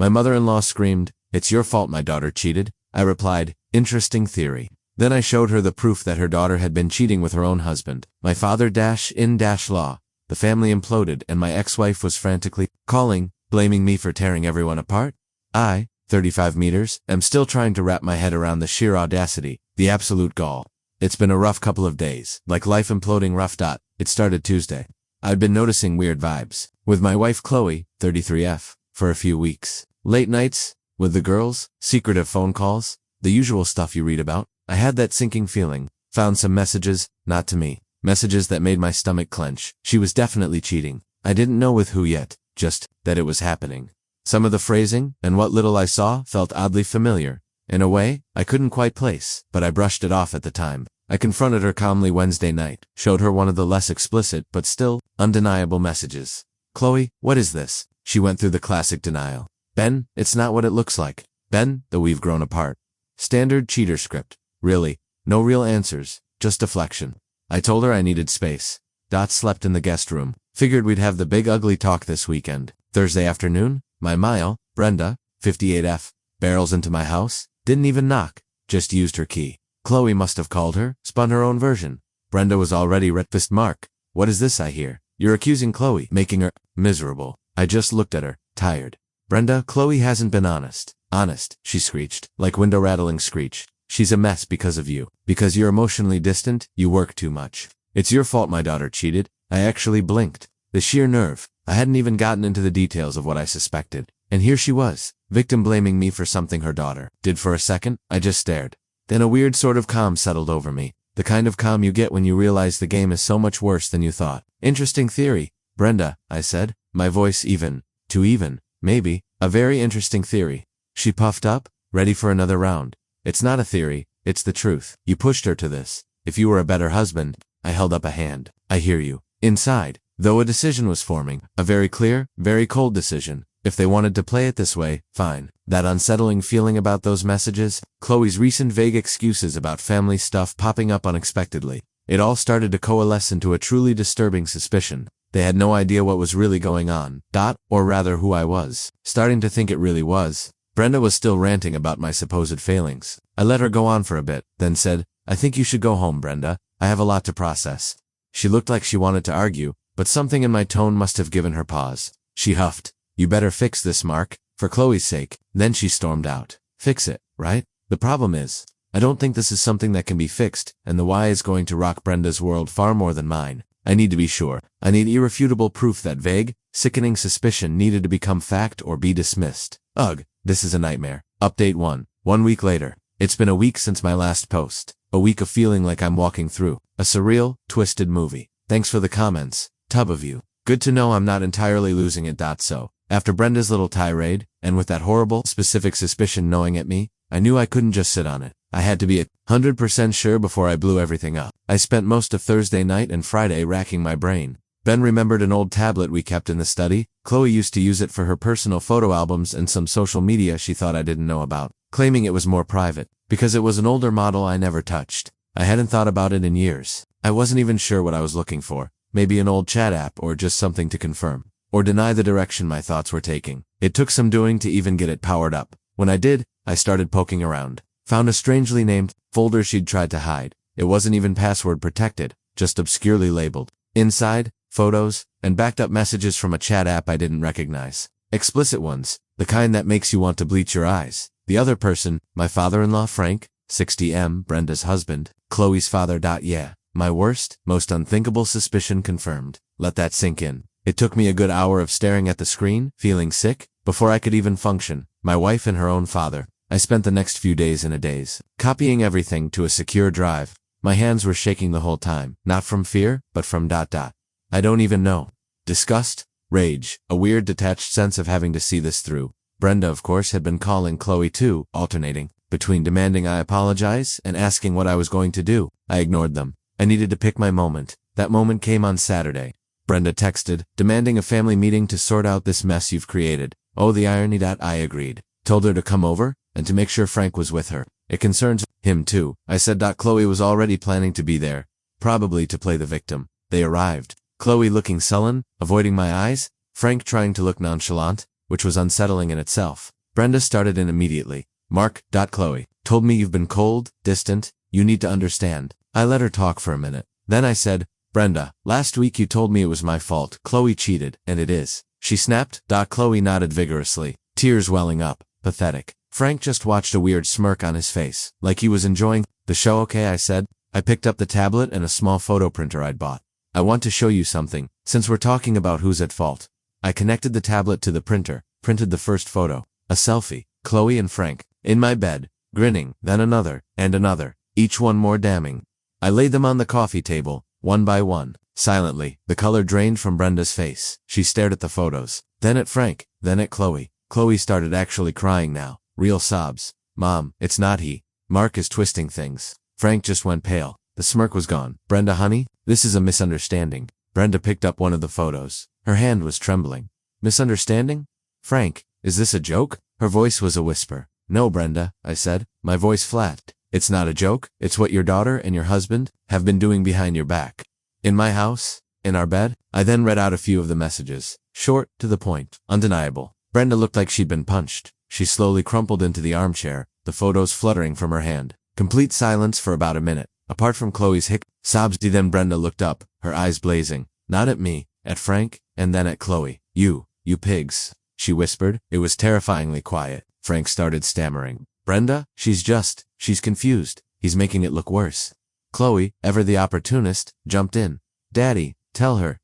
My mother-in-law screamed, "It's your fault my daughter cheated." I replied, "Interesting theory." Then I showed her the proof that her daughter had been cheating with her own husband. My father-in-law. The family imploded and my ex-wife was frantically calling, blaming me for tearing everyone apart. I, 35 meters, am still trying to wrap my head around the sheer audacity, the absolute gall. It's been a rough couple of days, like life imploding rough. It started Tuesday. I'd been noticing weird vibes with my wife Qley, 33F, for a few weeks. Late nights, with the girls, secretive phone calls, the usual stuff you read about. I had that sinking feeling, found some messages, not to me, messages that made my stomach clench. She was definitely cheating. I didn't know with who yet, just that it was happening. Some of the phrasing, and what little I saw, felt oddly familiar. In a way, I couldn't quite place, but I brushed it off at the time. I confronted her calmly Wednesday night, showed her one of the less explicit but still undeniable messages. "Qley, what is this?" She went through the classic denial. "Ben, it's not what it looks like. Ben, though we've grown apart." Standard cheater script. Really, no real answers, just deflection. I told her I needed space. Slept in the guest room. Figured we'd have the big ugly talk this weekend. Thursday afternoon, my Mile, Brenda, 58F, barrels into my house, didn't even knock, just used her key. Qley must have called her, spun her own version. Brenda was already fist Mark. "What is this I hear? You're accusing Qley, making her miserable." I just looked at her, tired. "Brenda, Qley hasn't been honest." "Honest," she screeched, like window rattling screech. "She's a mess because of you. Because you're emotionally distant, you work too much. It's your fault my daughter cheated." I actually blinked. The sheer nerve. I hadn't even gotten into the details of what I suspected. And here she was, victim blaming me for something her daughter did. For a second, I just stared. Then a weird sort of calm settled over me. The kind of calm you get when you realize the game is so much worse than you thought. "Interesting theory, Brenda," I said, my voice too even, maybe. "A very interesting theory." She puffed up, ready for another round. "It's not a theory, it's the truth. You pushed her to this. If you were a better husband." I held up a hand. "I hear you." Inside, though, a decision was forming, a very clear, very cold decision. If they wanted to play it this way, fine. That unsettling feeling about those messages, Qley's recent vague excuses about family stuff popping up unexpectedly, it all started to coalesce into a truly disturbing suspicion. They had no idea what was really going on, or rather who I was. Starting to think it really was. Brenda was still ranting about my supposed failings. I let her go on for a bit, then said, "I think you should go home, Brenda. I have a lot to process." She looked like she wanted to argue, but something in my tone must have given her pause. She huffed, "You better fix this, Mark, for Qley's sake." Then she stormed out. "Fix it, right? The problem is, I don't think this is something that can be fixed, and the why is going to rock Brenda's world far more than mine. I need to be sure. I need irrefutable proof that vague, sickening suspicion needed to become fact or be dismissed. Ugh, this is a nightmare." Update 1. 1 week later. It's been a week since my last post. A week of feeling like I'm walking through a surreal, twisted movie. Thanks for the comments, tub of you. Good to know I'm not entirely losing it. So, after Brenda's little tirade, and with that horrible, specific suspicion gnawing at me, I knew I couldn't just sit on it. I had to be 100% sure before I blew everything up. I spent most of Thursday night and Friday racking my brain. Ben remembered an old tablet we kept in the study. Qley used to use it for her personal photo albums and some social media she thought I didn't know about, claiming it was more private, because it was an older model I never touched. I hadn't thought about it in years. I wasn't even sure what I was looking for. Maybe an old chat app or just something to confirm or deny the direction my thoughts were taking. It took some doing to even get it powered up. When I did, I started poking around. Found a strangely named folder she'd tried to hide. It wasn't even password protected, just obscurely labeled. Inside, photos, and backed up messages from a chat app I didn't recognize. Explicit ones, the kind that makes you want to bleach your eyes. The other person, my father-in-law Frank, 60M, Brenda's husband, Qley's father. Yeah, my worst, most unthinkable suspicion confirmed. Let that sink in. It took me a good hour of staring at the screen, feeling sick, before I could even function. My wife and her own father. I spent the next few days in a daze, copying everything to a secure drive. My hands were shaking the whole time, not from fear, but from ... I don't even know. Disgust, rage, a weird detached sense of having to see this through. Brenda, of course, had been calling Qley too, alternating between demanding I apologize and asking what I was going to do. I ignored them. I needed to pick my moment. That moment came on Saturday. Brenda texted, demanding a family meeting to sort out this mess you've created. Oh, the irony. I agreed. Told her to come over, and to make sure Frank was with her. It concerns him too. I said. Qley was already planning to be there, probably to play the victim. They arrived. Qley looking sullen, avoiding my eyes, Frank trying to look nonchalant. which was unsettling in itself. Brenda started in immediately. Qley told me you've been cold, distant, you need to understand. I let her talk for a minute. Then I said, Brenda, last week you told me it was my fault. Qley cheated, and it is. She snapped. Qley nodded vigorously, tears welling up. Pathetic. Frank just watched a weird smirk on his face, like he was enjoying the show. Okay, I said. I picked up the tablet and a small photo printer I'd bought. I want to show you something, since we're talking about who's at fault. I connected the tablet to the printer, printed the first photo. A selfie. Qley and Frank. In my bed, grinning, then another, and another, each one more damning. I laid them on the coffee table, one by one. Silently, the color drained from Brenda's face. She stared at the photos, then at Frank, then at Qley. Qley started actually crying now. Real sobs. Mom, it's not he. Mark is twisting things. Frank just went pale. The smirk was gone. Brenda, honey, this is a misunderstanding. Brenda picked up one of the photos. Her hand was trembling. Misunderstanding? Frank, is this a joke? Her voice was a whisper. No, Brenda, I said, my voice flat. It's not a joke. It's what your daughter and your husband have been doing behind your back. In my house? In our bed? I then read out a few of the messages. Short, to the point, undeniable. Brenda looked like she'd been punched. She slowly crumpled into the armchair, the photos fluttering from her hand. Complete silence for about a minute, apart from Qley's sobs. Then Brenda looked up, her eyes blazing. Not at me, at Frank, and then at Qley. You pigs, she whispered. It was terrifyingly quiet. Frank started stammering. Brenda, she's confused. He's making it look worse. Qley, ever the opportunist, jumped in. Daddy, tell her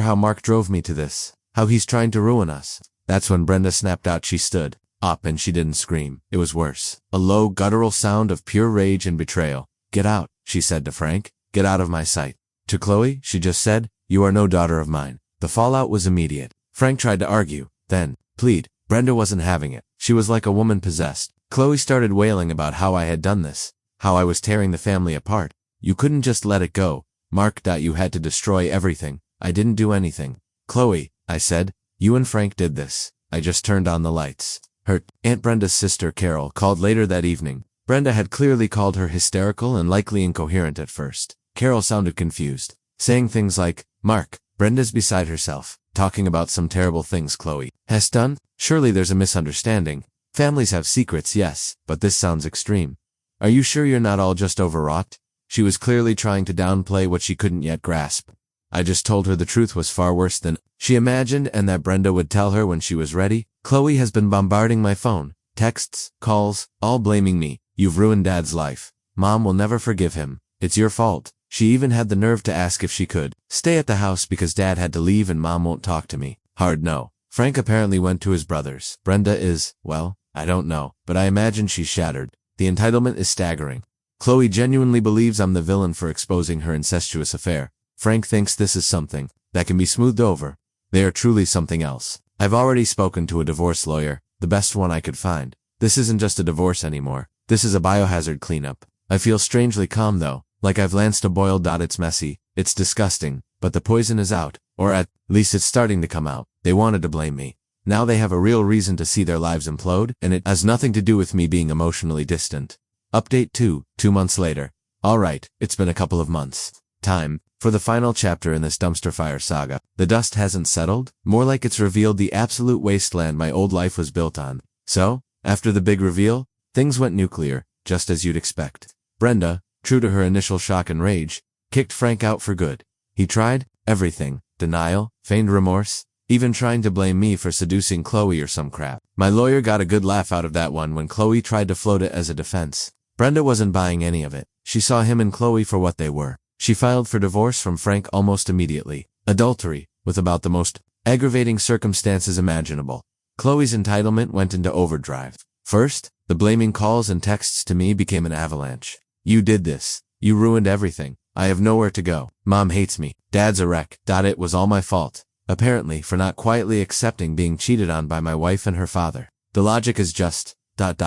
how Mark drove me to this, how he's trying to ruin us. That's when Brenda snapped out. She stood up and she didn't scream. It was worse. A low, guttural sound of pure rage and betrayal. Get out, she said to Frank. Get out of my sight. To Qley, she just said, you are no daughter of mine. The fallout was immediate. Frank tried to argue, then plead. Brenda wasn't having it. She was like a woman possessed. Qley started wailing about how I had done this, how I was tearing the family apart. You couldn't just let it go. Mark. You had to destroy everything. I didn't do anything. Qley, I said, you and Frank did this. I just turned on the lights. Her Aunt Brenda's sister Carol called later that evening. Brenda had clearly called her hysterical and likely incoherent at first. Carol sounded confused, saying things like, Mark, Brenda's beside herself, talking about some terrible things Qley has done. Surely there's a misunderstanding. Families have secrets, yes, but this sounds extreme. Are you sure you're not all just overwrought? She was clearly trying to downplay what she couldn't yet grasp. I just told her the truth was far worse than she imagined and that Brenda would tell her when she was ready. Qley has been bombarding my phone, texts, calls, all blaming me. You've ruined Dad's life. Mom will never forgive him. It's your fault. She even had the nerve to ask if she could stay at the house because Dad had to leave and Mom won't talk to me. Hard no. Frank apparently went to his brother's. Brenda is, well, I don't know, but I imagine she's shattered. The entitlement is staggering. Qley genuinely believes I'm the villain for exposing her incestuous affair. Frank thinks this is something that can be smoothed over. They are truly something else. I've already spoken to a divorce lawyer, the best one I could find. This isn't just a divorce anymore. This is a biohazard cleanup. I feel strangely calm though, like I've lanced a boil. It's messy, it's disgusting, but the poison is out, or at least it's starting to come out. They wanted to blame me. Now they have a real reason to see their lives implode, and it has nothing to do with me being emotionally distant. Update 2 months later. Alright, it's been a couple of months. Time for the final chapter in this dumpster fire saga. The dust hasn't settled, more like it's revealed the absolute wasteland my old life was built on. So, after the big reveal, things went nuclear, just as you'd expect. Brenda, true to her initial shock and rage, kicked Frank out for good. He tried everything, denial, feigned remorse, even trying to blame me for seducing Qley or some crap. My lawyer got a good laugh out of that one when Qley tried to float it as a defense. Brenda wasn't buying any of it. She saw him and Qley for what they were. She filed for divorce from Frank almost immediately. Adultery, with about the most aggravating circumstances imaginable. Qley's entitlement went into overdrive. First, the blaming calls and texts to me became an avalanche. You did this. You ruined everything. I have nowhere to go. Mom hates me. Dad's a wreck. It was all my fault. Apparently for not quietly accepting being cheated on by my wife and her father. The logic is just, not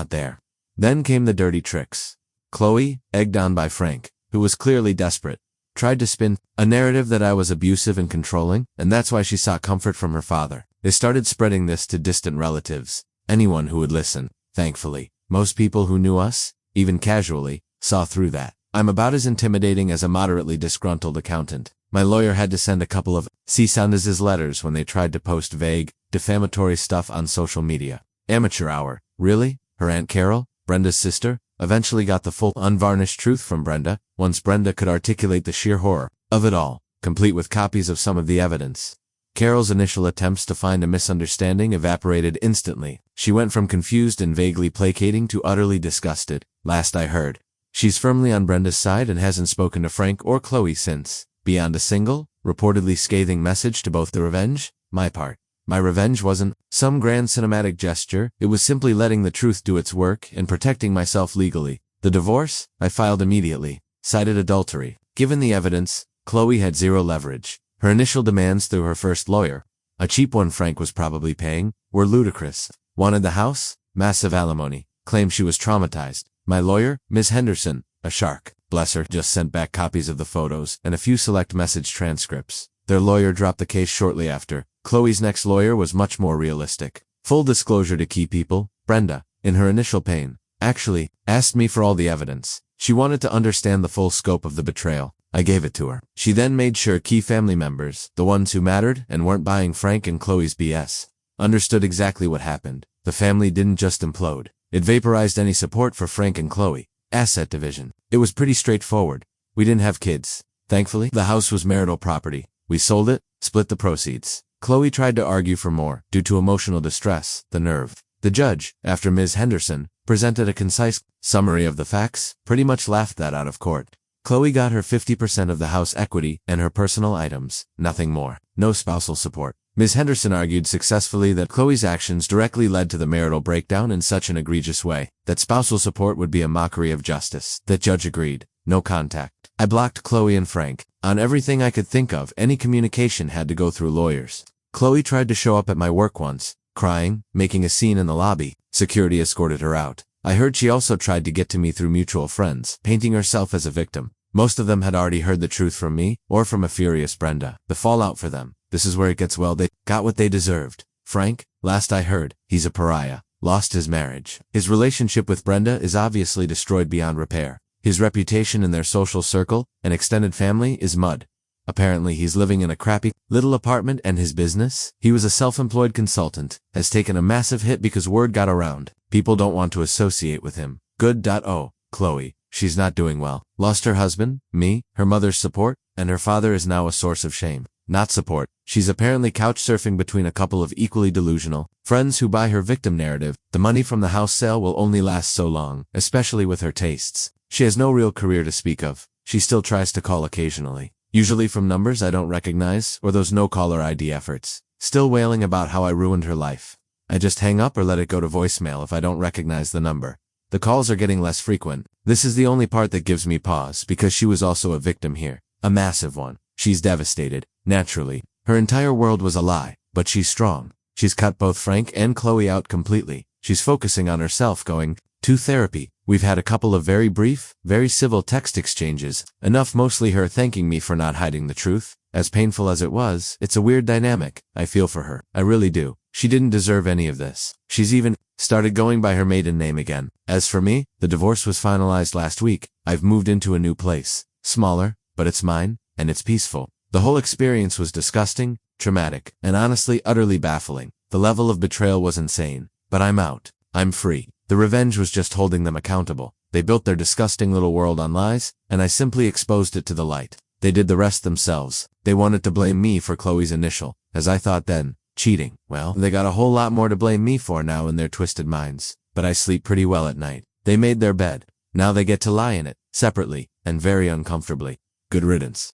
there. Then came the dirty tricks. Qley, egged on by Frank, who was clearly desperate, tried to spin a narrative that I was abusive and controlling, and that's why she sought comfort from her father. They started spreading this to distant relatives, anyone who would listen. Thankfully, most people who knew us, even casually, saw through that. I'm about as intimidating as a moderately disgruntled accountant. My lawyer had to send a couple of cease-and-desist letters when they tried to post vague, defamatory stuff on social media. Amateur hour. Really? Her Aunt Carol, Brenda's sister, eventually got the full, unvarnished truth from Brenda, once Brenda could articulate the sheer horror of it all, complete with copies of some of the evidence. Carol's initial attempts to find a misunderstanding evaporated instantly. She went from confused and vaguely placating to utterly disgusted, last I heard. She's firmly on Brenda's side and hasn't spoken to Frank or Qley since. Beyond a single, reportedly scathing message to both the revenge, my part. My revenge wasn't some grand cinematic gesture, it was simply letting the truth do its work and protecting myself legally. The divorce, I filed immediately. Cited adultery. Given the evidence, Qley had zero leverage. Her initial demands through her first lawyer, a cheap one Frank was probably paying, were ludicrous. Wanted the house, massive alimony, claimed she was traumatized. My lawyer, Ms. Henderson, a shark, bless her, just sent back copies of the photos and a few select message transcripts. Their lawyer dropped the case shortly after. Qley's next lawyer was much more realistic. Full disclosure to key people, Brenda, in her initial pain, actually asked me for all the evidence. She wanted to understand the full scope of the betrayal. I gave it to her. She then made sure key family members, the ones who mattered and weren't buying Frank and Qley's BS, understood exactly what happened. The family didn't just implode. It vaporized any support for Frank and Qley. Asset division. It was pretty straightforward. We didn't have kids. Thankfully, the house was marital property. We sold it, split the proceeds. Qley tried to argue for more, due to emotional distress, the nerve. The judge, after Ms. Henderson presented a concise summary of the facts, pretty much laughed that out of court. Qley got her 50% of the house equity and her personal items, nothing more. No spousal support. Ms. Henderson argued successfully that Qley's actions directly led to the marital breakdown in such an egregious way that spousal support would be a mockery of justice. The judge agreed. No contact. I blocked Qley and Frank. On everything I could think of, any communication had to go through lawyers. Qley tried to show up at my work once, crying, making a scene in the lobby. Security escorted her out. I heard she also tried to get to me through mutual friends, painting herself as a victim. Most of them had already heard the truth from me, or from a furious Brenda. The fallout for them. This is where it gets well, they got what they deserved. Frank, last I heard, he's a pariah. Lost his marriage. His relationship with Brenda is obviously destroyed beyond repair. His reputation in their social circle and extended family is mud. Apparently he's living in a crappy little apartment and his business, he was a self-employed consultant, has taken a massive hit because word got around. People don't want to associate with him. Good.oh, Qley. She's not doing well. Lost her husband, me, her mother's support, and her father is now a source of shame. Not support. She's apparently couch surfing between a couple of equally delusional friends who buy her victim narrative. The money from the house sale will only last so long, especially with her tastes. She has no real career to speak of. She still tries to call occasionally. Usually from numbers I don't recognize or those no-caller ID efforts. Still wailing about how I ruined her life. I just hang up or let it go to voicemail if I don't recognize the number. The calls are getting less frequent. This is the only part that gives me pause because she was also a victim here. A massive one. She's devastated. Naturally. Her entire world was a lie, but she's strong. She's cut both Frank and Qley out completely. She's focusing on herself, going to therapy. We've had a couple of very brief, very civil text exchanges, enough mostly her thanking me for not hiding the truth. As painful as it was, it's a weird dynamic. I feel for her. I really do. She didn't deserve any of this. She's even started going by her maiden name again. As for me, the divorce was finalized last week. I've moved into a new place. Smaller, but it's mine, and it's peaceful. The whole experience was disgusting, traumatic, and honestly utterly baffling. The level of betrayal was insane. But I'm out. I'm free. The revenge was just holding them accountable. They built their disgusting little world on lies, and I simply exposed it to the light. They did the rest themselves. They wanted to blame me for Qley's initial, as I thought then, cheating. Well, they got a whole lot more to blame me for now in their twisted minds. But I sleep pretty well at night. They made their bed. Now they get to lie in it, separately, and very uncomfortably. Good riddance.